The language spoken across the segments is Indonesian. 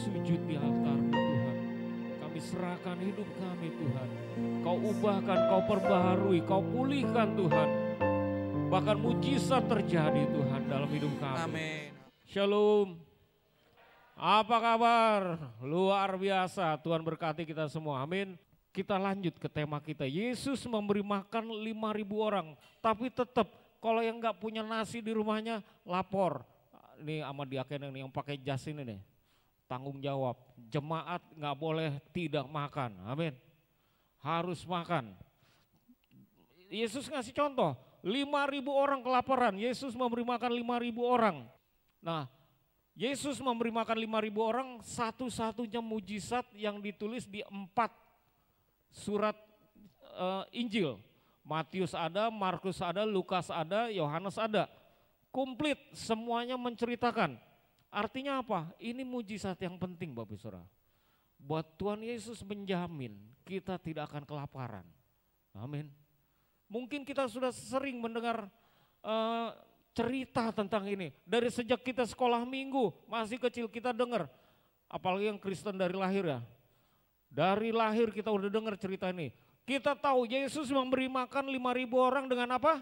sujud di altar-Mu Tuhan. Kami serahkan hidup kami Tuhan. Kau ubahkan, Kau perbaharui, Kau pulihkan Tuhan. Bahkan mujizat terjadi Tuhan dalam hidup kami. Amin. Shalom. Apa kabar? Luar biasa. Tuhan berkati kita semua. Amin. Kita lanjut ke tema kita. Yesus memberi makan 5.000 orang. Tapi tetap kalau yang nggak punya nasi di rumahnya lapor. Ini sama diaken yang pakai jas ini nih. Tanggung jawab. Jemaat nggak boleh tidak makan. Amin. Harus makan. Yesus ngasih contoh. 5.000 orang kelaparan. Yesus memberi makan 5.000 orang. Nah, Yesus memberi makan 5.000 orang, satu-satunya mujizat yang ditulis di 4 surat Injil. Matius ada, Markus ada, Lukas ada, Yohanes ada. Komplit, semuanya menceritakan. Artinya apa? Ini mujizat yang penting Bapak Saudara. Buat Tuhan Yesus menjamin kita tidak akan kelaparan. Amin. Mungkin kita sudah sering mendengar cerita tentang ini. Dari sejak kita sekolah minggu, masih kecil kita dengar. Apalagi yang Kristen dari lahir ya. Dari lahir kita udah dengar cerita ini. Kita tahu Yesus memberi makan 5.000 orang dengan apa?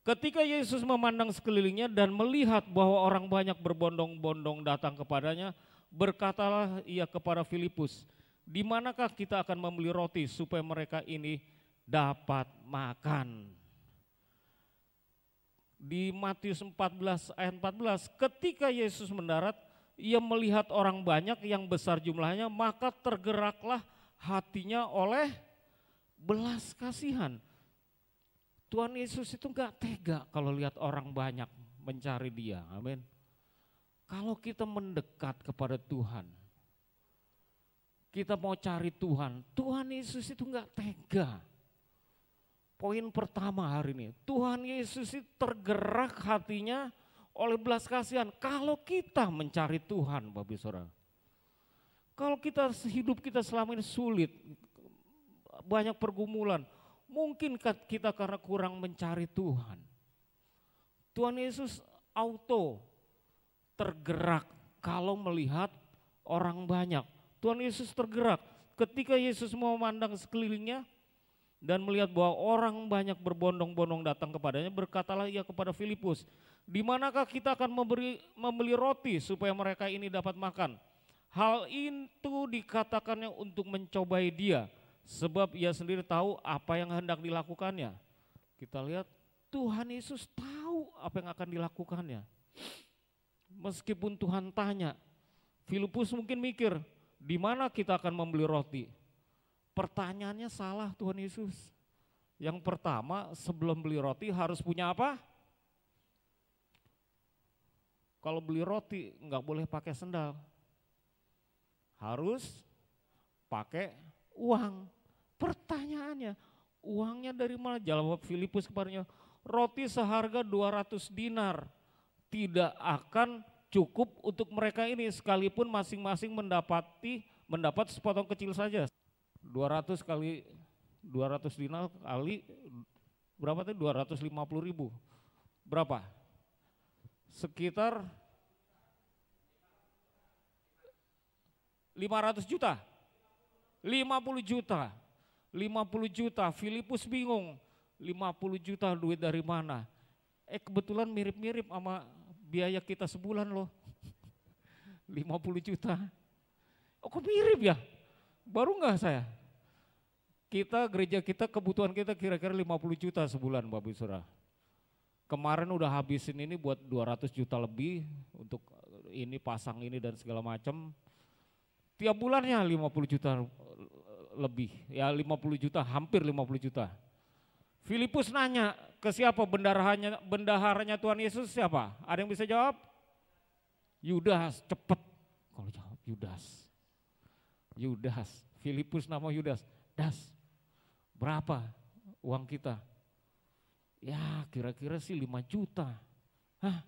Ketika Yesus memandang sekelilingnya dan melihat bahwa orang banyak berbondong-bondong datang kepadanya, berkatalah ia kepada Filipus, di manakah kita akan membeli roti supaya mereka ini dapat makan. Di Matius 14 ayat 14, ketika Yesus mendarat, ia melihat orang banyak yang besar jumlahnya, maka tergeraklah hatinya oleh belas kasihan. Tuhan Yesus itu enggak tega kalau lihat orang banyak mencari dia, amin. Kalau kita mendekat kepada Tuhan, kita mau cari Tuhan, Tuhan Yesus itu enggak tega. Poin pertama hari ini, Tuhan Yesus itu tergerak hatinya oleh belas kasihan. Kalau kita mencari Tuhan, Bapak Saudara, kalau kita hidup kita selama ini sulit, banyak pergumulan, mungkin kita karena kurang mencari Tuhan. Tuhan Yesus auto tergerak kalau melihat orang banyak. Tuhan Yesus tergerak ketika Yesus mau memandang sekelilingnya, dan melihat bahwa orang banyak berbondong-bondong datang kepadanya, berkatalah ia kepada Filipus, di manakah kita akan membeli roti supaya mereka ini dapat makan? Hal itu dikatakannya untuk mencobai dia, sebab ia sendiri tahu apa yang hendak dilakukannya. Kita lihat Tuhan Yesus tahu apa yang akan dilakukannya. Meskipun Tuhan tanya, Filipus mungkin mikir, di mana kita akan membeli roti? Pertanyaannya salah Tuhan Yesus. Yang pertama, sebelum beli roti harus punya apa? Kalau beli roti nggak boleh pakai sendal. Harus pakai uang. Pertanyaannya, uangnya dari mana? Jawab Filipus kepadanya, roti seharga 200 dinar tidak akan cukup untuk mereka ini, sekalipun masing-masing mendapat sepotong kecil saja. 200 kali 200 dinar kali berapa tadi? 250.000. Berapa? Sekitar 500 juta. 50 juta. 50 juta. Filipus bingung. 50 juta duit dari mana? Kebetulan mirip-mirip sama biaya kita sebulan loh. 50 juta. Oh kok mirip ya? Baru enggak saya? Gereja kita kebutuhan kita kira-kira 50 juta sebulan Bapak Saudara. Kemarin udah habisin ini buat 200 juta lebih untuk ini pasang ini dan segala macam. Tiap bulannya 50 juta lebih, ya 50 juta, hampir 50 juta. Filipus nanya ke siapa bendaharanya Tuhan Yesus siapa? Ada yang bisa jawab? Yudas, cepet. Kalau jawab Yudas, Filipus nama Yudas. Das, berapa uang kita? Ya kira-kira sih 5 juta. Hah?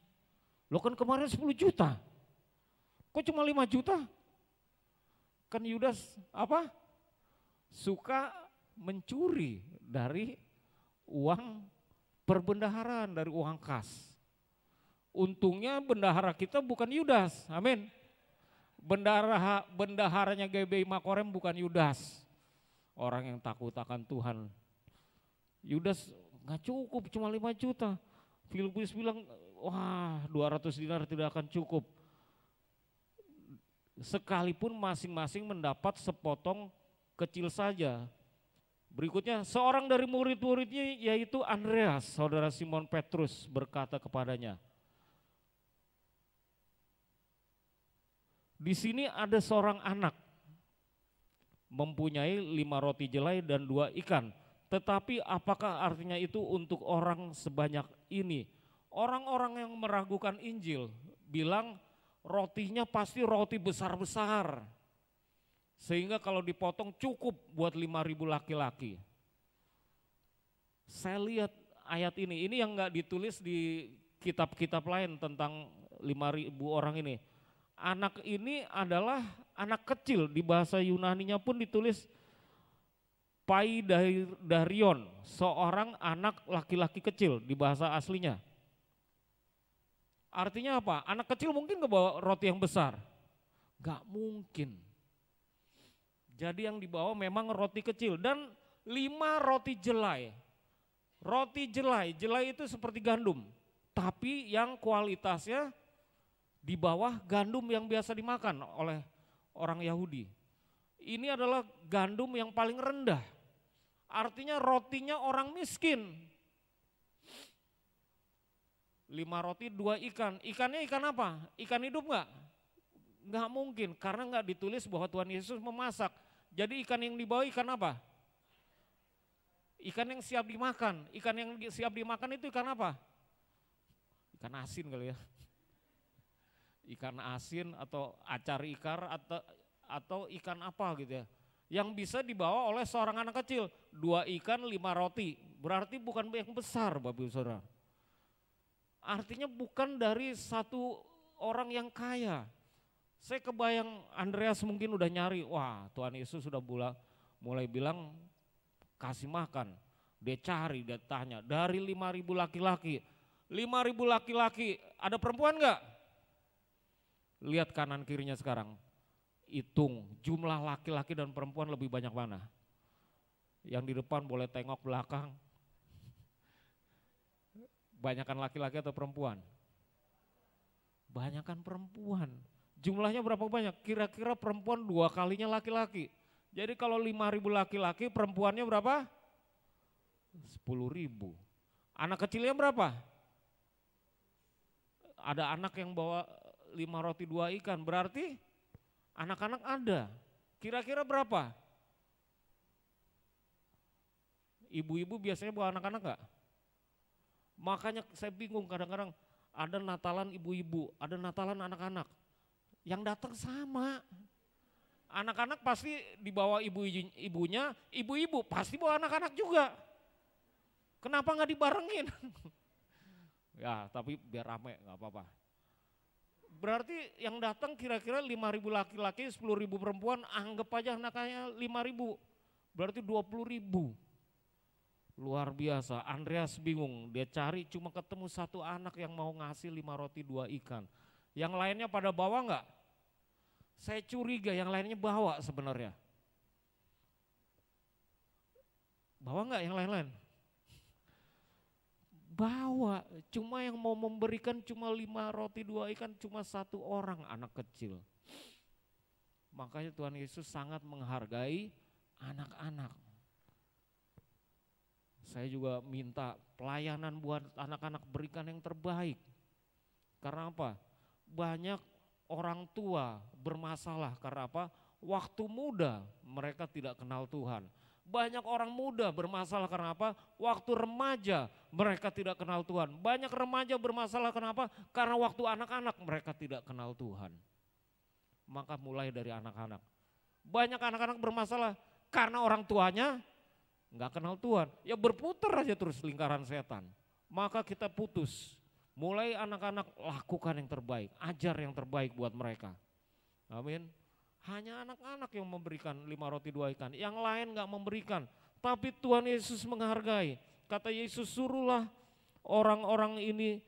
Lo kan kemarin 10 juta. Kok cuma 5 juta? Kan Yudas apa? Suka mencuri dari uang perbendaharaan, dari uang kas. Untungnya bendahara kita bukan Yudas, amin. Bendaharanya GBI Makorem bukan Yudas, orang yang takut akan Tuhan. Yudas nggak cukup, cuma 5 juta. Filipus bilang, wah 200 dinar tidak akan cukup. Sekalipun masing-masing mendapat sepotong kecil saja. Berikutnya, seorang dari murid-muridnya yaitu Andreas, saudara Simon Petrus berkata kepadanya, di sini ada seorang anak mempunyai 5 roti jelai dan 2 ikan. Tetapi apakah artinya itu untuk orang sebanyak ini? Orang-orang yang meragukan Injil bilang rotinya pasti roti besar-besar. Sehingga kalau dipotong cukup buat 5.000 laki-laki. Saya lihat ayat ini yang enggak ditulis di kitab-kitab lain tentang 5.000 orang ini. Anak ini adalah anak kecil, di bahasa Yunaninya pun ditulis Paidarion, seorang anak laki-laki kecil di bahasa aslinya. Artinya apa? Anak kecil mungkin gak bawa roti yang besar? Gak mungkin. Jadi yang dibawa memang roti kecil dan 5 roti jelai. Roti jelai itu seperti gandum, tapi yang kualitasnya di bawah gandum yang biasa dimakan oleh orang Yahudi. Ini adalah gandum yang paling rendah. Artinya rotinya orang miskin. 5 roti 2 ikan. Ikannya ikan apa? Ikan hidup enggak? Enggak mungkin, karena enggak ditulis bahwa Tuhan Yesus memasak. Jadi ikan yang dibawa ikan apa? Ikan yang siap dimakan. Ikan yang siap dimakan itu ikan apa? Ikan asin kali ya. Ikan asin atau acar ikar atau ikan apa gitu ya. Yang bisa dibawa oleh seorang anak kecil. 2 ikan 5 roti. Berarti bukan yang besar Bapak Ibu Saudara. Artinya bukan dari satu orang yang kaya. Saya kebayang Andreas mungkin udah nyari, wah Tuhan Yesus sudah mulai bilang kasih makan. Dia cari, dia tanya dari 5.000 laki-laki. 5.000 laki-laki, ada perempuan enggak? Lihat kanan kirinya sekarang, hitung jumlah laki-laki dan perempuan lebih banyak mana? Yang di depan boleh tengok belakang. Banyakan laki-laki atau perempuan? Banyakan perempuan. Jumlahnya berapa banyak? Kira-kira perempuan 2 kalinya laki-laki. Jadi kalau 5.000 laki-laki, perempuannya berapa? 10.000. Anak kecilnya berapa? Ada anak yang bawa 5 roti 2 ikan, berarti anak-anak ada. Kira-kira berapa? Ibu-ibu biasanya bawa anak-anak enggak? Makanya saya bingung kadang-kadang, ada Natalan ibu-ibu, ada Natalan anak-anak. Yang datang sama. Anak-anak pasti dibawa ibunya, ibu-ibu pasti bawa anak-anak juga. Kenapa enggak dibarengin? Ya tapi biar rame enggak apa-apa. Berarti yang datang kira-kira 5.000 laki-laki, 10.000 perempuan, anggap aja anaknya 5.000. Berarti 20.000. Luar biasa, Andreas bingung, dia cari cuma ketemu satu anak yang mau ngasih 5 roti 2 ikan. Yang lainnya pada bawa enggak? Saya curiga yang lainnya bawa sebenarnya. Bawa enggak yang lain-lain? Bawa, cuma yang mau memberikan cuma 5 roti 2 ikan cuma 1 orang anak kecil. Makanya Tuhan Yesus sangat menghargai anak-anak. Saya juga minta pelayanan buat anak-anak berikan yang terbaik. Karena apa? Banyak orang tua bermasalah karena apa? Waktu muda mereka tidak kenal Tuhan. Banyak orang muda bermasalah karena apa? Waktu remaja mereka tidak kenal Tuhan. Banyak remaja bermasalah kenapa? Karena waktu anak-anak mereka tidak kenal Tuhan. Maka mulai dari anak-anak. Banyak anak-anak bermasalah karena orang tuanya nggak kenal Tuhan. Ya berputar aja terus lingkaran setan. Maka kita putus. Mulai anak-anak lakukan yang terbaik. Ajar yang terbaik buat mereka. Amin. Hanya anak-anak yang memberikan 5 roti 2 ikan, yang lain gak memberikan. Tapi Tuhan Yesus menghargai. Kata Yesus, suruhlah orang-orang ini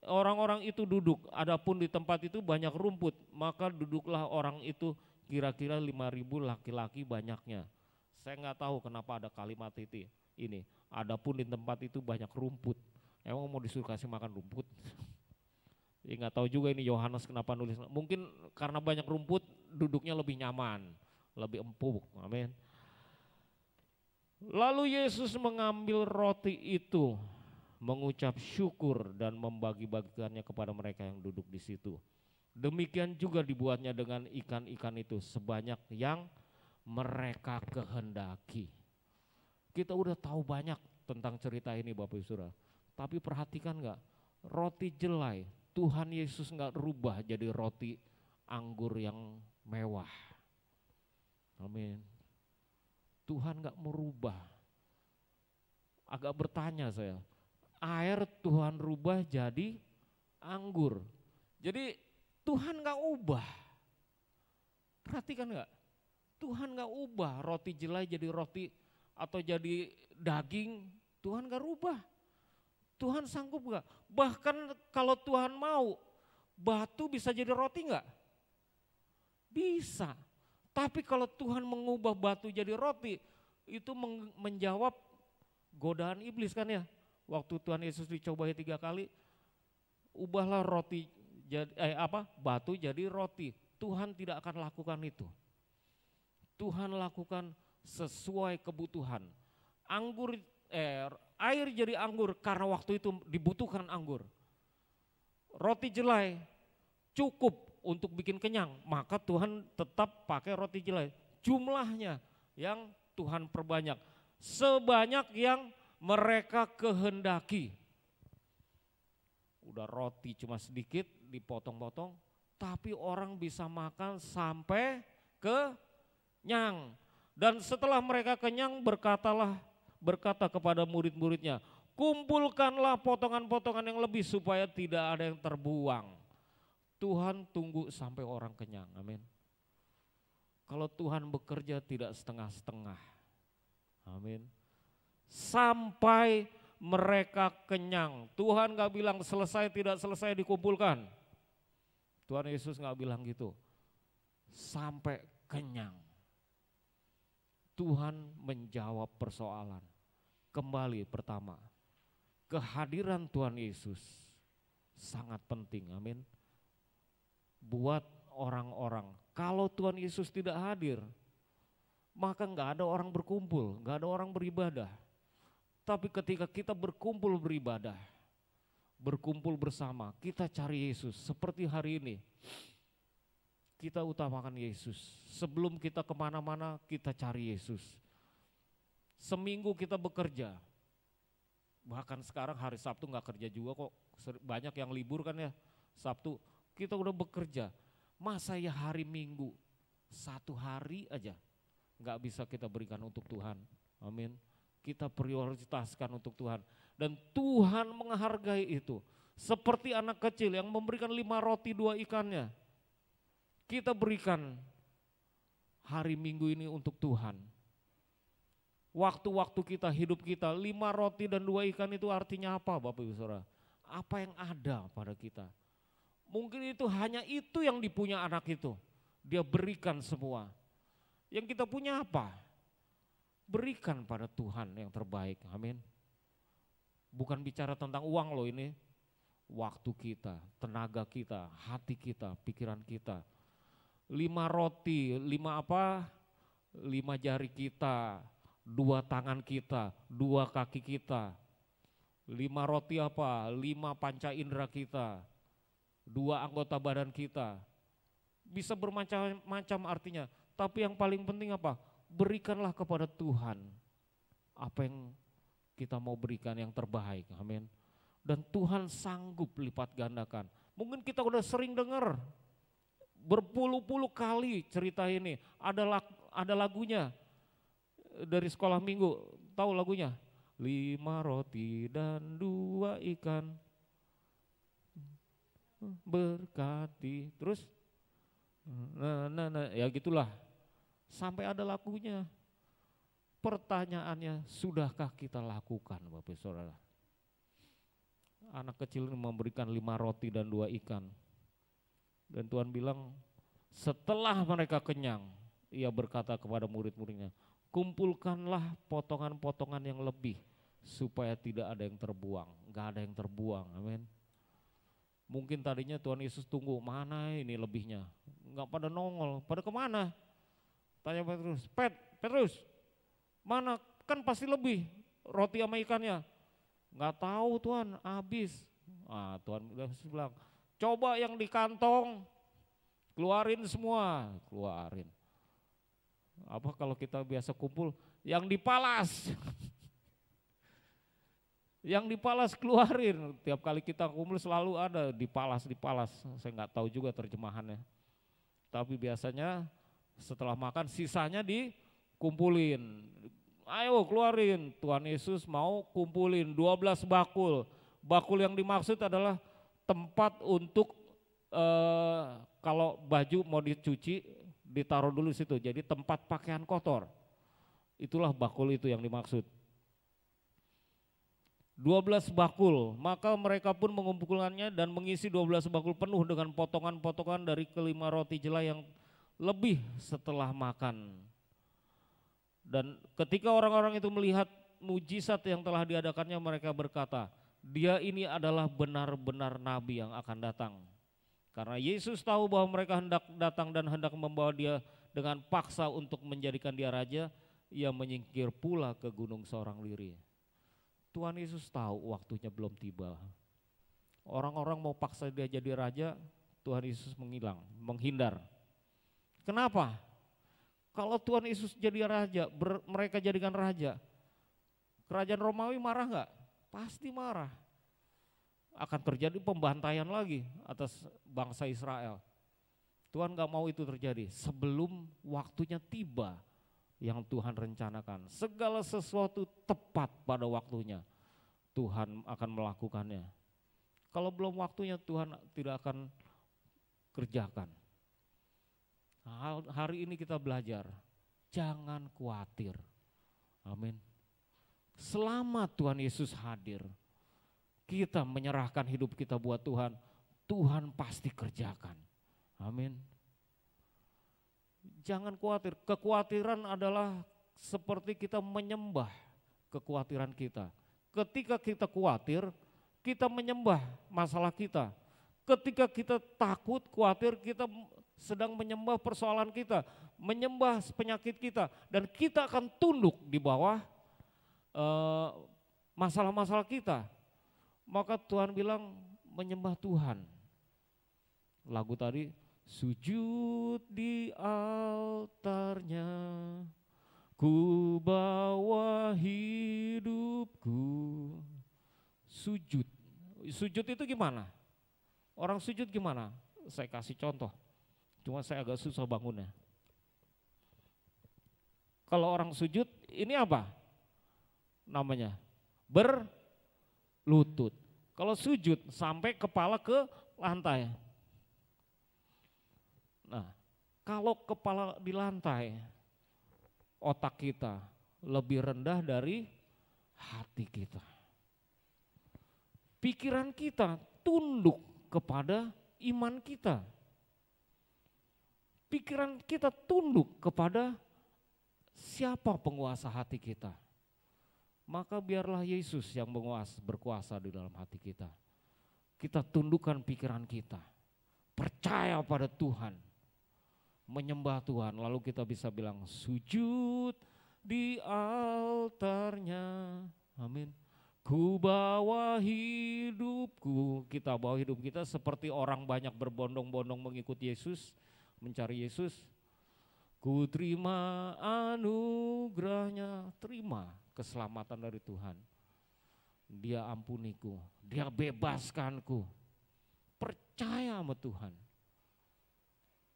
Orang-orang itu duduk, adapun di tempat itu banyak rumput, maka duduklah orang itu kira-kira 5.000 laki-laki banyaknya. Saya nggak tahu kenapa ada kalimat itu. Ini, adapun di tempat itu banyak rumput. Emang mau disuruh kasih makan rumput? Ya nggak tahu juga ini Yohanes kenapa nulis. Mungkin karena banyak rumput duduknya lebih nyaman, lebih empuk. Amin. Lalu Yesus mengambil roti itu, mengucap syukur dan membagi-bagikannya kepada mereka yang duduk di situ. Demikian juga dibuatnya dengan ikan-ikan itu sebanyak yang mereka kehendaki. Kita udah tahu banyak tentang cerita ini Bapak Ibu Saudara. Tapi perhatikan enggak, roti jelai Tuhan Yesus enggak rubah jadi roti anggur yang mewah. Amin. Tuhan enggak merubah. Agak bertanya saya, air Tuhan rubah jadi anggur. Jadi Tuhan gak ubah. Perhatikan gak? Tuhan gak ubah roti jelai jadi roti atau jadi daging. Tuhan gak rubah. Tuhan sanggup gak? Bahkan kalau Tuhan mau, batu bisa jadi roti gak? Bisa. Tapi kalau Tuhan mengubah batu jadi roti, itu menjawab godaan iblis kan ya. Waktu Tuhan Yesus dicobai 3 kali, ubahlah roti batu jadi roti. Tuhan tidak akan lakukan itu. Tuhan lakukan sesuai kebutuhan. Air jadi anggur karena waktu itu dibutuhkan anggur. Roti jelai cukup untuk bikin kenyang, maka Tuhan tetap pakai roti jelai. Jumlahnya yang Tuhan perbanyak, sebanyak yang mereka kehendaki. Udah roti cuma sedikit dipotong-potong, tapi orang bisa makan sampai kenyang. Dan setelah mereka kenyang berkata kepada murid-muridnya, kumpulkanlah potongan-potongan yang lebih supaya tidak ada yang terbuang. Tuhan tunggu sampai orang kenyang, amin. Kalau Tuhan bekerja tidak setengah-setengah, amin. Sampai mereka kenyang. Tuhan gak bilang selesai tidak selesai dikumpulkan. Tuhan Yesus gak bilang gitu. Sampai kenyang. Tuhan menjawab persoalan. Kembali pertama, kehadiran Tuhan Yesus sangat penting, amin. Buat orang-orang, kalau Tuhan Yesus tidak hadir, maka gak ada orang berkumpul, gak ada orang beribadah. Tapi ketika kita berkumpul beribadah, berkumpul bersama, kita cari Yesus. Seperti hari ini, kita utamakan Yesus. Sebelum kita kemana-mana, kita cari Yesus. Seminggu kita bekerja, bahkan sekarang hari Sabtu gak kerja juga kok. Banyak yang libur kan ya, Sabtu kita udah bekerja. Masa ya hari Minggu, 1 hari aja gak bisa kita berikan untuk Tuhan, amin. Kita prioritaskan untuk Tuhan. Dan Tuhan menghargai itu. Seperti anak kecil yang memberikan 5 roti 2 ikannya. Kita berikan hari Minggu ini untuk Tuhan. Waktu-waktu kita, hidup kita, 5 roti dan 2 ikan itu artinya apa Bapak Ibu Saudara? Apa yang ada pada kita? Mungkin itu hanya itu yang dipunya anak itu. Dia berikan semua. Yang kita punya apa? Berikan pada Tuhan yang terbaik, amin. Bukan bicara tentang uang loh ini, waktu kita, tenaga kita, hati kita, pikiran kita. 5 roti, 5 jari kita, 2 tangan kita, 2 kaki kita. 5 roti apa? 5 panca indera kita, 2 anggota badan kita. Bisa bermacam-macam artinya, tapi yang paling penting apa? Berikanlah kepada Tuhan apa yang kita mau berikan yang terbaik, amin. Dan Tuhan sanggup lipat gandakan. Mungkin kita udah sering dengar berpuluh-puluh kali cerita ini. Ada lagunya dari sekolah minggu, tahu lagunya? 5 roti dan 2 ikan berkati, terus ya gitulah. Sampai ada lagunya. Pertanyaannya, sudahkah kita lakukan Bapak Saudara? anak kecil ini memberikan 5 roti dan 2 ikan. Dan Tuhan bilang, setelah mereka kenyang, ia berkata kepada murid-muridnya, kumpulkanlah potongan-potongan yang lebih, supaya tidak ada yang terbuang. Gak ada yang terbuang, amin. Mungkin tadinya Tuhan Yesus tunggu, mana ini lebihnya? Enggak pada nongol, pada kemana? Tanya Petrus, Petrus, mana? Kan pasti lebih roti sama ikannya. Enggak tahu Tuhan, habis. Tuhan bilang, coba yang di kantong, keluarin semua, keluarin. Apa kalau kita biasa kumpul, yang dipalas. Yang dipalas keluarin, tiap kali kita kumpul selalu ada dipalas. Saya nggak tahu juga terjemahannya. Tapi biasanya setelah makan sisanya dikumpulin. Ayo keluarin, Tuhan Yesus mau kumpulin 12 bakul. Bakul yang dimaksud adalah tempat untuk kalau baju mau dicuci ditaruh dulu di situ. Jadi tempat pakaian kotor. Itulah bakul itu yang dimaksud. 12 bakul, maka mereka pun mengumpulkannya dan mengisi 12 bakul penuh dengan potongan-potongan dari kelima roti jelai yang lebih setelah makan. Dan ketika orang-orang itu melihat mujizat yang telah diadakannya, mereka berkata, dia ini adalah benar-benar nabi yang akan datang. Karena Yesus tahu bahwa mereka hendak datang dan hendak membawa dia dengan paksa untuk menjadikan dia raja, ia menyingkir pula ke gunung seorang diri. Tuhan Yesus tahu waktunya belum tiba. Orang-orang mau paksa dia jadi raja, Tuhan Yesus menghindar. Kenapa? Kalau Tuhan Yesus jadi raja, mereka jadikan raja, kerajaan Romawi marah enggak? Pasti marah. Akan terjadi pembantaian lagi atas bangsa Israel. Tuhan enggak mau itu terjadi sebelum waktunya tiba yang Tuhan rencanakan. Segala sesuatu tepat pada waktunya, Tuhan akan melakukannya. Kalau belum waktunya, Tuhan tidak akan kerjakan. Hari ini kita belajar, jangan khawatir. Amin. Selama Tuhan Yesus hadir, kita menyerahkan hidup kita buat Tuhan, Tuhan pasti kerjakan. Amin. Jangan khawatir, kekhawatiran adalah seperti kita menyembah kekhawatiran kita. Ketika kita khawatir, kita menyembah masalah kita. Ketika kita takut, khawatir, kita sedang menyembah persoalan kita, menyembah penyakit kita. Dan kita akan tunduk di bawah masalah-masalah kita. Maka Tuhan bilang menyembah Tuhan. Lagu tadi, sujud di altarnya, ku bawa hidupku. Sujud. Sujud itu gimana? Orang sujud gimana? Saya kasih contoh. Cuma saya agak susah bangunnya. Kalau orang sujud, ini apa? Namanya berlutut. Kalau sujud sampai kepala ke lantai. Nah, kalau kepala di lantai, otak kita lebih rendah dari hati kita. Pikiran kita tunduk kepada iman kita. Pikiran kita tunduk kepada siapa penguasa hati kita. Maka biarlah Yesus yang berkuasa di dalam hati kita. Kita tundukkan pikiran kita, percaya pada Tuhan, menyembah Tuhan, lalu kita bisa bilang sujud di altarnya, amin. Ku bawa hidupku, kita bawa hidup kita seperti orang banyak berbondong-bondong mengikut Yesus, mencari Yesus. Ku terima anugerahnya, terima keselamatan dari Tuhan. Dia ampuniku, dia bebaskanku, percaya sama Tuhan.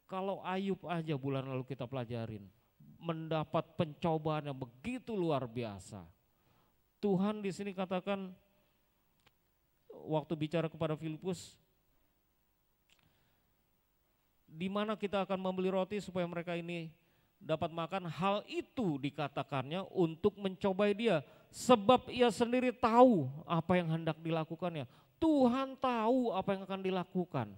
Kalau Ayub aja bulan lalu kita pelajarin, mendapat pencobaan yang begitu luar biasa. Tuhan di sini katakan waktu bicara kepada Filipus, di mana kita akan membeli roti supaya mereka ini dapat makan, hal itu dikatakannya untuk mencobai dia, sebab ia sendiri tahu apa yang hendak dilakukannya. Tuhan tahu apa yang akan dilakukan.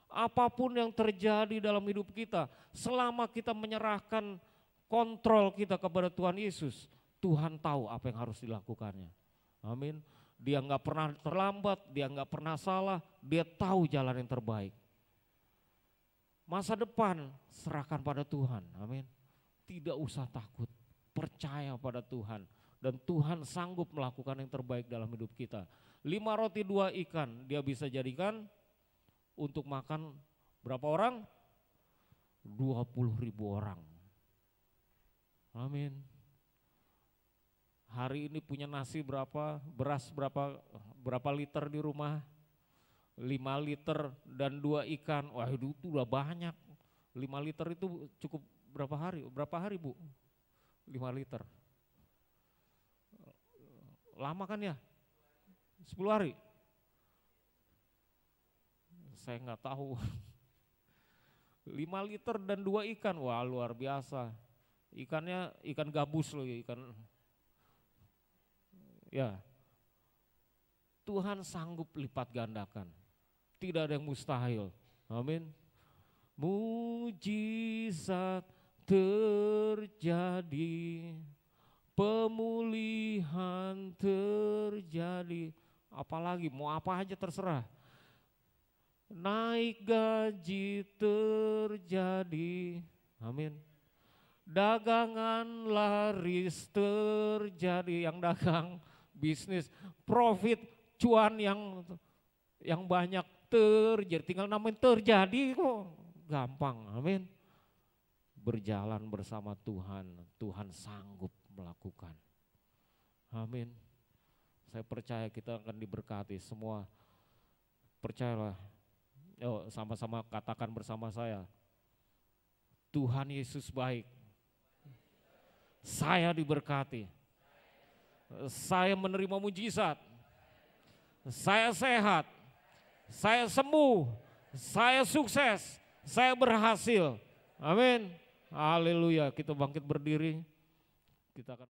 Apapun yang terjadi dalam hidup kita, selama kita menyerahkan kontrol kita kepada Tuhan Yesus, Tuhan tahu apa yang harus dilakukannya. Amin. Dia nggak pernah terlambat, dia nggak pernah salah, dia tahu jalan yang terbaik. Masa depan serahkan pada Tuhan, amin. Tidak usah takut, percaya pada Tuhan. Dan Tuhan sanggup melakukan yang terbaik dalam hidup kita. 5 roti 2 ikan dia bisa jadikan untuk makan berapa orang? 20.000 orang. Amin. Hari ini punya nasi berapa, beras berapa liter di rumah? 5 liter dan 2 ikan. Wah, itu udah banyak. 5 liter itu cukup berapa hari? Berapa hari, Bu? 5 liter. Lama kan ya? 10 hari? Saya nggak tahu. 5 liter dan 2 ikan, wah luar biasa. Ikannya ikan gabus loh, ikan. Ya, Tuhan sanggup lipat gandakan. Tidak ada yang mustahil. Amin. Mujizat terjadi, pemulihan terjadi, apalagi mau apa aja terserah. Naik gaji terjadi, amin. Dagangan laris terjadi, yang dagang bisnis, profit, cuan yang banyak terjadi, tinggal namanya terjadi kok, gampang, amin. Berjalan bersama Tuhan, Tuhan sanggup melakukan. Amin. Saya percaya kita akan diberkati semua. Percayalah. Sama-sama katakan bersama saya. Tuhan Yesus baik. Saya diberkati. Saya menerima mujizat. Saya sehat. Saya sembuh. Saya sukses. Saya berhasil. Amin. Haleluya. Kita bangkit berdiri. Kita akan